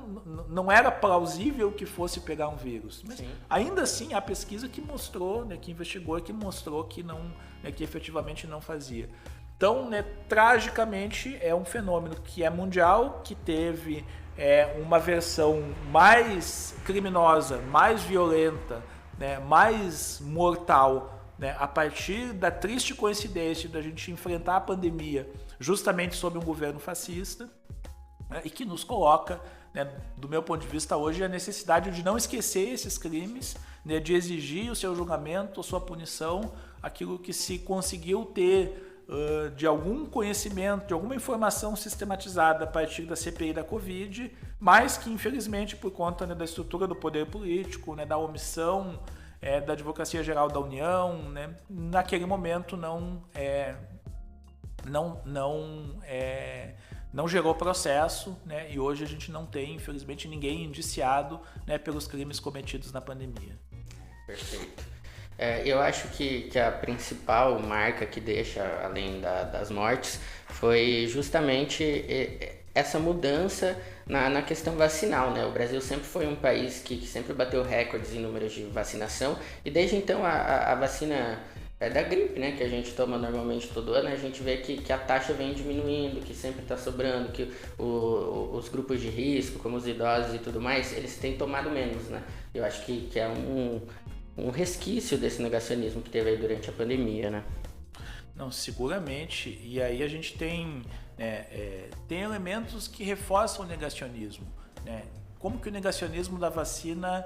não era plausível que fosse pegar um vírus. Mas ainda assim, a pesquisa que mostrou, né, que investigou, que mostrou que não, né, que efetivamente não fazia. Então, né, tragicamente, é um fenômeno que é mundial, que teve uma versão mais criminosa, mais violenta, né, mais mortal, né, a partir da triste coincidência da gente enfrentar a pandemia justamente sob um governo fascista, né, e que nos coloca, né, do meu ponto de vista hoje, a necessidade de não esquecer esses crimes, né, de exigir o seu julgamento, a sua punição, aquilo que se conseguiu ter de algum conhecimento, de alguma informação sistematizada a partir da CPI da Covid, mas que infelizmente por conta, né, da estrutura do poder político, né, da omissão da Advocacia Geral da União, né, naquele momento não gerou processo, né, e hoje a gente não tem, infelizmente, ninguém indiciado, né, pelos crimes cometidos na pandemia. Perfeito. Eu acho que a principal marca que deixa, além das mortes, foi justamente essa mudança na questão vacinal, né? O Brasil sempre foi um país que sempre bateu recordes em números de vacinação, e desde então a vacina da gripe, né, que a gente toma normalmente todo ano, a gente vê que a taxa vem diminuindo, que sempre está sobrando, que os grupos de risco, como os idosos e tudo mais, eles têm tomado menos, né? Eu acho que é um resquício desse negacionismo que teve aí durante a pandemia, né? Não, seguramente. E aí a gente tem elementos que reforçam o negacionismo, né? Como que o negacionismo da vacina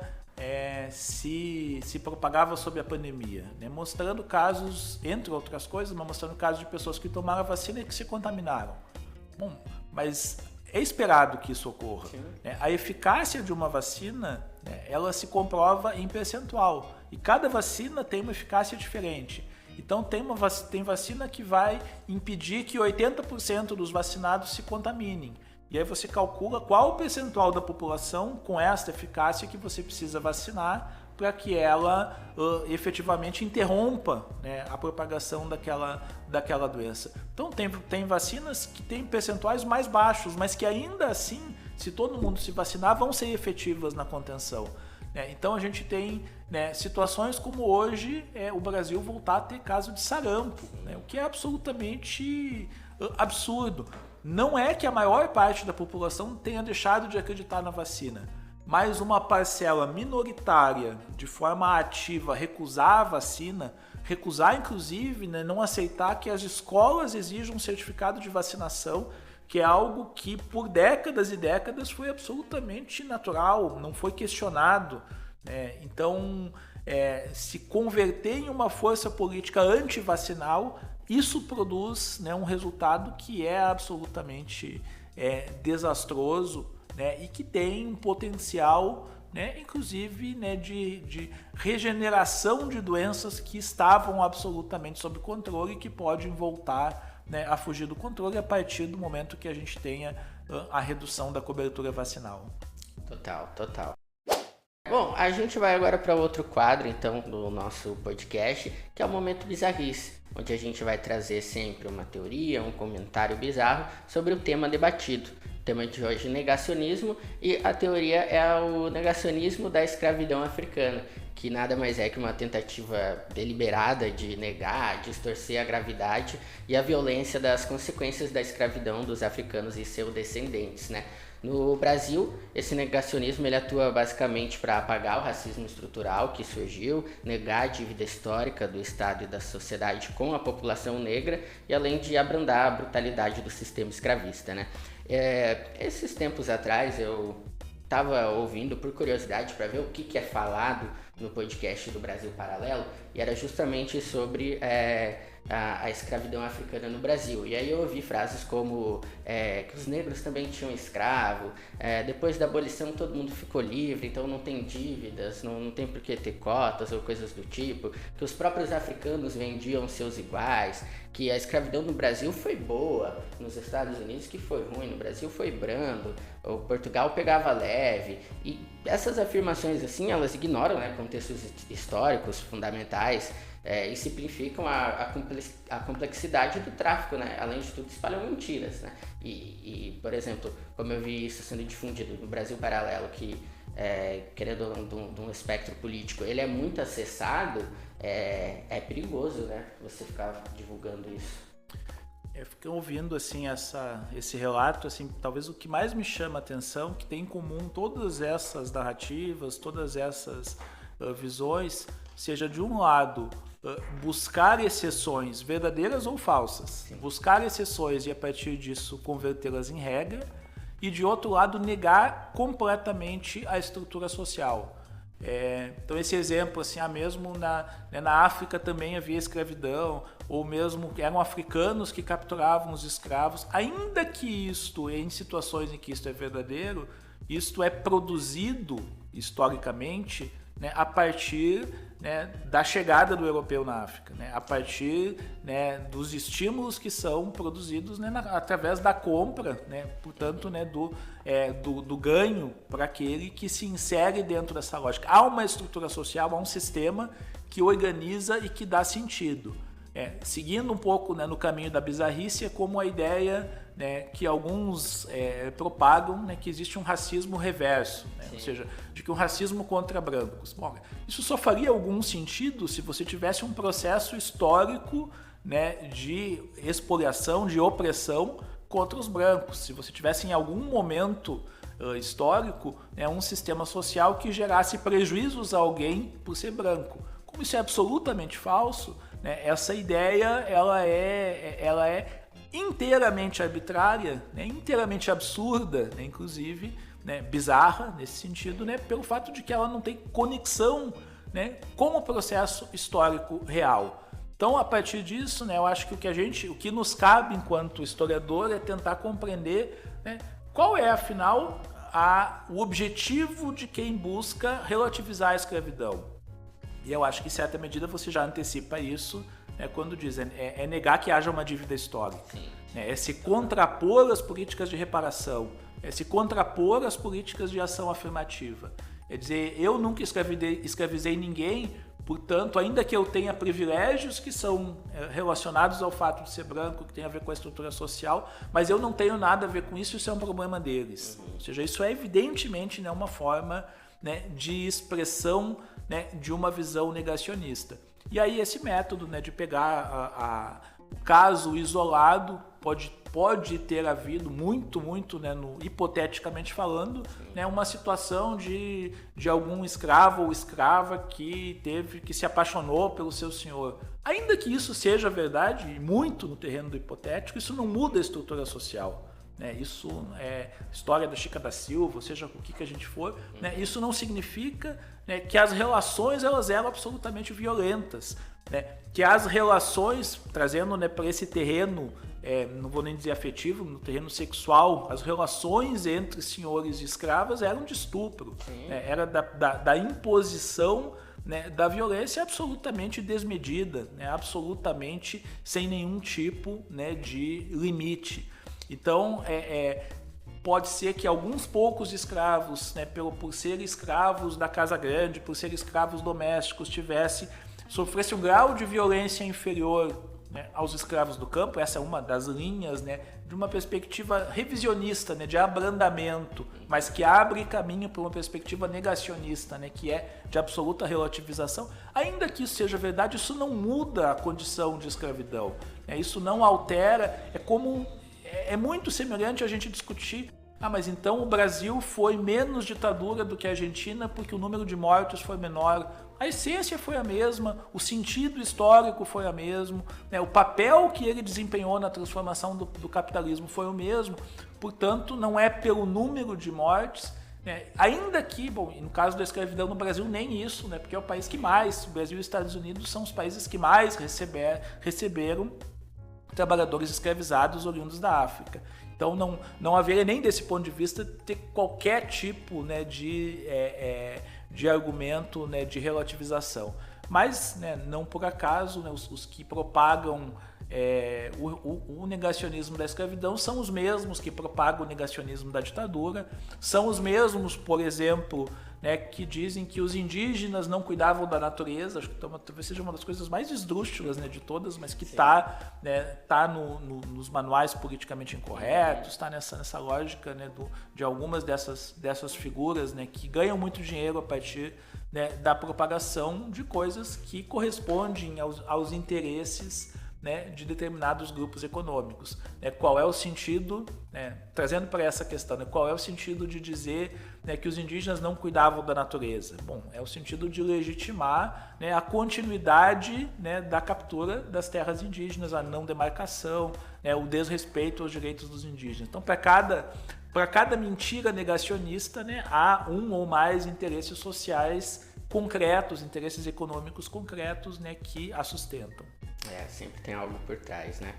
se propagava sobre a pandemia, né? Mostrando casos, entre outras coisas, mas mostrando casos de pessoas que tomaram a vacina e que se contaminaram. Bom, mas é esperado que isso ocorra, né? A eficácia de uma vacina, né, ela se comprova em percentual, e cada vacina tem uma eficácia diferente. Então tem vacina que vai impedir que 80% dos vacinados se contaminem. E aí você calcula qual o percentual da população com esta eficácia que você precisa vacinar para que ela efetivamente interrompa, né, a propagação daquela doença. Então tem vacinas que têm percentuais mais baixos, mas que ainda assim, se todo mundo se vacinar, vão ser efetivas na contenção. Então a gente tem, né, situações como hoje o Brasil voltar a ter caso de sarampo, né, o que é absolutamente absurdo. Não é que a maior parte da população tenha deixado de acreditar na vacina, mas uma parcela minoritária, de forma ativa, recusar a vacina, recusar inclusive, né, não aceitar que as escolas exijam um certificado de vacinação, que é algo que por décadas e décadas foi absolutamente natural, não foi questionado, né? Então, se converter em uma força política antivacinal, isso produz, né, um resultado que é absolutamente desastroso, né, e que tem um potencial, né, inclusive, né, de regeneração de doenças que estavam absolutamente sob controle e que podem voltar, né, a fugir do controle a partir do momento que a gente tenha a redução da cobertura vacinal. Total. Bom, a gente vai agora para outro quadro, então, do nosso podcast, que é o Momento Bizarrice, onde a gente vai trazer sempre uma teoria, um comentário bizarro sobre o tema debatido. O tema de hoje é negacionismo, e a teoria é o negacionismo da escravidão africana, que nada mais é que uma tentativa deliberada de negar, distorcer a gravidade e a violência das consequências da escravidão dos africanos e seus descendentes, né? No Brasil, esse negacionismo ele atua basicamente para apagar o racismo estrutural que surgiu, negar a dívida histórica do Estado e da sociedade com a população negra, e além de abrandar a brutalidade do sistema escravista, né? Esses tempos atrás eu estava ouvindo por curiosidade para ver o que é falado no podcast do Brasil Paralelo, e era justamente sobre a escravidão africana no Brasil. E aí eu ouvi frases como que os negros também tinham escravo, depois da abolição todo mundo ficou livre, então não tem dívidas, não tem por que ter cotas ou coisas do tipo, que os próprios africanos vendiam seus iguais, que a escravidão no Brasil foi boa, nos Estados Unidos que foi ruim, no Brasil foi brando, o Portugal pegava leve. E essas afirmações assim, elas ignoram, né, com contextos históricos fundamentais e simplificam a complexidade do tráfico, né? Além de tudo, espalham mentiras, né? E, por exemplo, como eu vi isso sendo difundido no Brasil Paralelo, que, querendo de um espectro político, ele é muito acessado, é perigoso, né? Você ficar divulgando isso. Eu fiquei ouvindo assim esse relato, assim, talvez o que mais me chama a atenção, que tem em comum todas essas narrativas, todas essas visões, seja de um lado buscar exceções verdadeiras ou falsas, sim, buscar exceções e a partir disso convertê-las em regra, e de outro lado negar completamente a estrutura social. Então esse exemplo, assim, mesmo na África também havia escravidão, ou mesmo eram africanos que capturavam os escravos, ainda que isto, em situações em que isto é verdadeiro, isto é produzido historicamente, né, a partir, né, da chegada do europeu na África, né, a partir, né, dos estímulos que são produzidos, né, através da compra, né, portanto, né, do ganho para aquele que se insere dentro dessa lógica. Há uma estrutura social, há um sistema que organiza e que dá sentido. Seguindo um pouco, né, no caminho da bizarrice, é como a ideia, né, que alguns propagam, né, que existe um racismo reverso, né, ou seja, de que um racismo contra brancos. Bom, isso só faria algum sentido se você tivesse um processo histórico, né, de expoliação, de opressão contra os brancos. Se você tivesse em algum momento histórico, né, um sistema social que gerasse prejuízos a alguém por ser branco. Como isso é absolutamente falso, né, essa ideia ela é inteiramente arbitrária, né, inteiramente absurda, né, inclusive, né, bizarra nesse sentido, né, pelo fato de que ela não tem conexão, né, com o processo histórico real. Então, a partir disso, né, eu acho que o que nos cabe enquanto historiador é tentar compreender, né, qual é, afinal, o objetivo de quem busca relativizar a escravidão. E eu acho que, em certa medida, você já antecipa isso, né, quando diz negar que haja uma dívida histórica. Né, é se contrapor às políticas de reparação, é se contrapor às políticas de ação afirmativa. É dizer, eu nunca escravizei ninguém, portanto, ainda que eu tenha privilégios que são relacionados ao fato de ser branco, que tem a ver com a estrutura social, mas eu não tenho nada a ver com isso, isso é um problema deles. Ou seja, isso é evidentemente, né, uma forma, né, de expressão, né, de uma visão negacionista. E aí esse método, né, de pegar o caso isolado pode ter havido muito, né, hipoteticamente falando, né, uma situação de algum escravo ou escrava que se apaixonou pelo seu senhor. Ainda que isso seja verdade, e muito no terreno do hipotético, isso não muda a estrutura social. Né, isso é história da Chica da Silva, ou seja, o que a gente for, né, isso não significa, né, que as relações elas eram absolutamente violentas, né, que as relações, trazendo, né, para esse terreno, não vou nem dizer afetivo, no terreno sexual, as relações entre senhores e escravas eram de estupro, né, era da imposição, né, da violência absolutamente desmedida, né, absolutamente sem nenhum tipo, né, de limite. Então, pode ser que alguns poucos escravos, né, por serem escravos da casa grande, por serem escravos domésticos, sofressem um grau de violência inferior, né, aos escravos do campo. Essa é uma das linhas, né, de uma perspectiva revisionista, né, de abrandamento, mas que abre caminho para uma perspectiva negacionista, né, que é de absoluta relativização. Ainda que isso seja verdade, isso não muda a condição de escravidão, né, isso não altera, é muito semelhante a gente discutir, mas então o Brasil foi menos ditadura do que a Argentina porque o número de mortos foi menor. A essência foi a mesma, o sentido histórico foi o mesmo, né? O papel que ele desempenhou na transformação do capitalismo foi o mesmo, portanto não é pelo número de mortes, né? Ainda que, bom, no caso da escravidão no Brasil nem isso, né? Porque é o país que mais, o Brasil e os Estados Unidos são os países que mais receberam trabalhadores escravizados oriundos da África. Então não haveria nem desse ponto de vista ter qualquer tipo, né, de argumento, né, de relativização. Mas, né, não por acaso, né, os que propagam o negacionismo da escravidão são os mesmos que propagam o negacionismo da ditadura, são os mesmos, por exemplo, né, que dizem que os indígenas não cuidavam da natureza. Acho que talvez seja uma das coisas mais esdrúxulas, né, de todas, mas que está, né, nos manuais politicamente incorretos, está nessa lógica, né, de algumas dessas figuras, né, que ganham muito dinheiro a partir, né, da propagação de coisas que correspondem aos interesses, né, de determinados grupos econômicos. Qual é o sentido, né, trazendo para essa questão, né, qual é o sentido de dizer, né, que os indígenas não cuidavam da natureza? Bom, é o sentido de legitimar, né, a continuidade, né, da captura das terras indígenas, a não demarcação, né, o desrespeito aos direitos dos indígenas. Então, para cada mentira negacionista, né, há um ou mais interesses sociais concretos, interesses econômicos concretos, né, que a sustentam. Sempre tem algo por trás, né?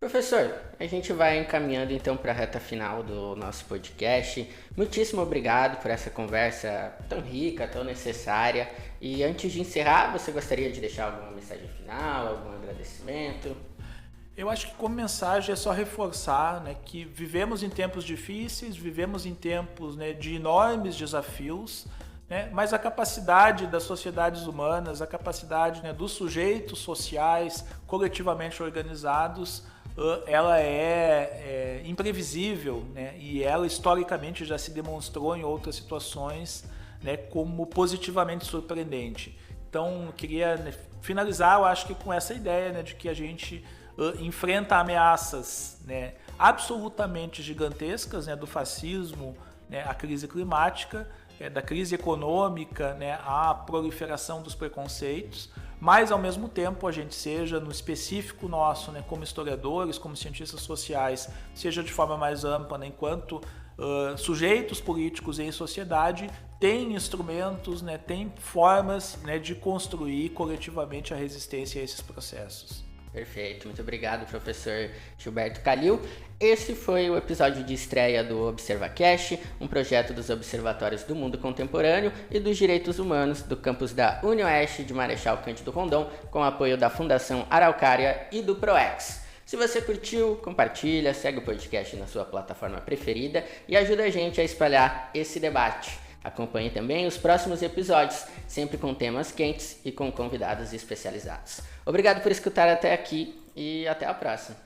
Professor, a gente vai encaminhando então para a reta final do nosso podcast. Muitíssimo obrigado por essa conversa tão rica, tão necessária. E antes de encerrar, você gostaria de deixar alguma mensagem final, algum agradecimento? Eu acho que como mensagem é só reforçar, né, que vivemos em tempos difíceis, vivemos em tempos, né, de enormes desafios, né, mas a capacidade das sociedades humanas, a capacidade, né, dos sujeitos sociais coletivamente organizados, ela é imprevisível, né, e ela historicamente já se demonstrou em outras situações, né, como positivamente surpreendente. Então, eu queria, né, finalizar, eu acho que com essa ideia, né, de que a gente enfrenta ameaças, né, absolutamente gigantescas, né, do fascismo, né, a crise climática, da crise econômica, né, a proliferação dos preconceitos, mas ao mesmo tempo a gente seja no específico nosso, né, como historiadores, como cientistas sociais, seja de forma mais ampla, né, enquanto sujeitos políticos em sociedade, tem instrumentos, né, tem formas, né, de construir coletivamente a resistência a esses processos. Perfeito, muito obrigado, professor Gilberto Calil. Esse foi o episódio de estreia do ObservaCast, um projeto dos Observatórios do Mundo Contemporâneo e dos Direitos Humanos do campus da UniOeste de Marechal Cândido Rondon, com o apoio da Fundação Araucária e do ProEx. Se você curtiu, compartilha, segue o podcast na sua plataforma preferida e ajuda a gente a espalhar esse debate. Acompanhe também os próximos episódios, sempre com temas quentes e com convidados especializados. Obrigado por escutar até aqui e até a próxima.